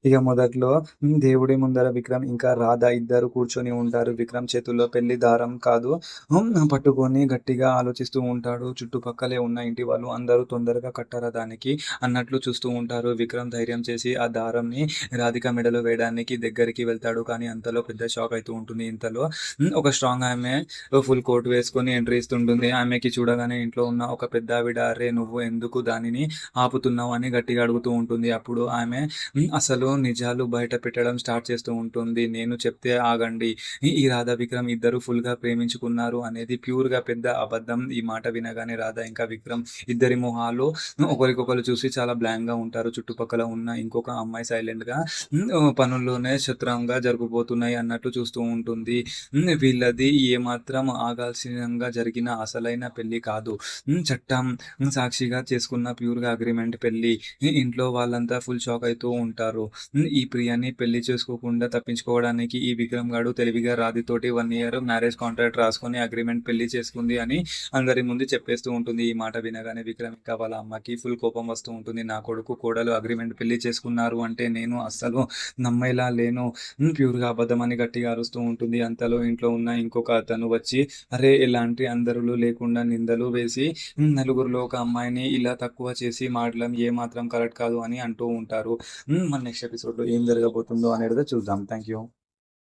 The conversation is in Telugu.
ఇక మొదట్లో దేవుడి ముందర విక్రమ్ ఇంకా రాధ ఇద్దరు కూర్చొని ఉంటారు. విక్రమ్ చేతుల్లో పెళ్లి దారం కాదు పట్టుకొని గట్టిగా ఆలోచిస్తూ ఉంటాడు. చుట్టుపక్కలే ఉన్న ఇంటి వాళ్ళు అందరూ తొందరగా కట్టరా దానికి అన్నట్లు చూస్తూ ఉంటారు. విక్రమ్ ధైర్యం చేసి ఆ దారంని రాధిక మెడలో వేయడానికి దగ్గరికి వెళ్తాడు. కానీ అంతలో పెద్ద షాక్ అయితూ ఉంటుంది. ఇంతలో ఒక స్ట్రాంగ్ ఆమె ఫుల్ కోట్ వేసుకొని ఎంట్రీ ఇస్తుంటుంది. ఆమెకి చూడగానే ఇంట్లో ఉన్న ఒక పెద్దావిడ "అరే! నువ్వు ఎందుకు దానిని ఆపుతున్నావు" అని గట్టిగా అడుగుతూ ఉంటుంది. అప్పుడు ఆమె అసలు నిజాలు బయట పెట్టడం స్టార్ట్ చేస్తూ ఉంటుంది. నేను చెప్తే ఆగండి. ఈ రాధ, విక్రమ్ ఇద్దరు ఫుల్‌గా ప్రేమించుకున్నారు అనేది ప్యూర్‌గా పెద్ద అబద్ధం. ఈ మాట వినగానే రాధ ఇంకా విక్రమ్ ఇద్దరి మొహాలు ఒకరికొకరు చూసి చాలా బ్లాంక్‌గా ఉంటారు. చుట్టుపక్కల ఉన్న ఇంకొక అమ్మాయి సైలెంట్‌గా పనుల్లోనే శత్రువుగా జరిగిపోతున్నాయి అన్నట్టు చూస్తూ ఉంటుంది. వీళ్ళది ఏమాత్రం ఆకర్షణీయంగా జరిగిన అసలైన పెళ్లి కాదు. చట్టం సాక్షిగా చేసుకున్న ప్యూర్‌గా అగ్రీమెంట్ పెళ్లి. ఇంట్లో వాళ్ళంతా ఫుల్ షాక్ అయితూ ఉంటారు. ఈ ప్రియని పెళ్లి చేసుకోకుండా తప్పించుకోవడానికి ఈ విక్రమ్ గాడు తెలివిగా రాధితోటి 1 ఇయర్ మ్యారేజ్ కాంట్రాక్ట్ రాసుకొని అగ్రీమెంట్ పెళ్లి చేసుకుంది అని అందరి ముందు చెప్పేస్తూ ఉంటుంది. ఈ మాట వినగానే విక్రమ్ ఇంకా వాళ్ళ అమ్మకి ఫుల్ కోపం వస్తూ ఉంటుంది. నా కొడుకు, కోడలు అగ్రీమెంట్ పెళ్లి చేసుకున్నారు అంటే నేను అస్సలు నమ్మేలా లేను. ప్యూర్‌గా అబద్ధం అని గట్టిగా అరుస్తూ ఉంటుంది. అంతలో ఇంట్లో ఉన్న ఇంకొక అతను వచ్చి అరే! ఎలాంటి అందరులు లేకుండా నిందలు వేసి నలుగురిలో ఒక అమ్మాయిని ఇలా తక్కువ చేసి మాటలం ఏమాత్రం కరెక్ట్ కాదు అని అంటూ ఉంటారు. మన నెక్స్ట్ ఎపిసోడ్‌లో ఏం జరగబోతుందో అనేది చూద్దాం. Thank you.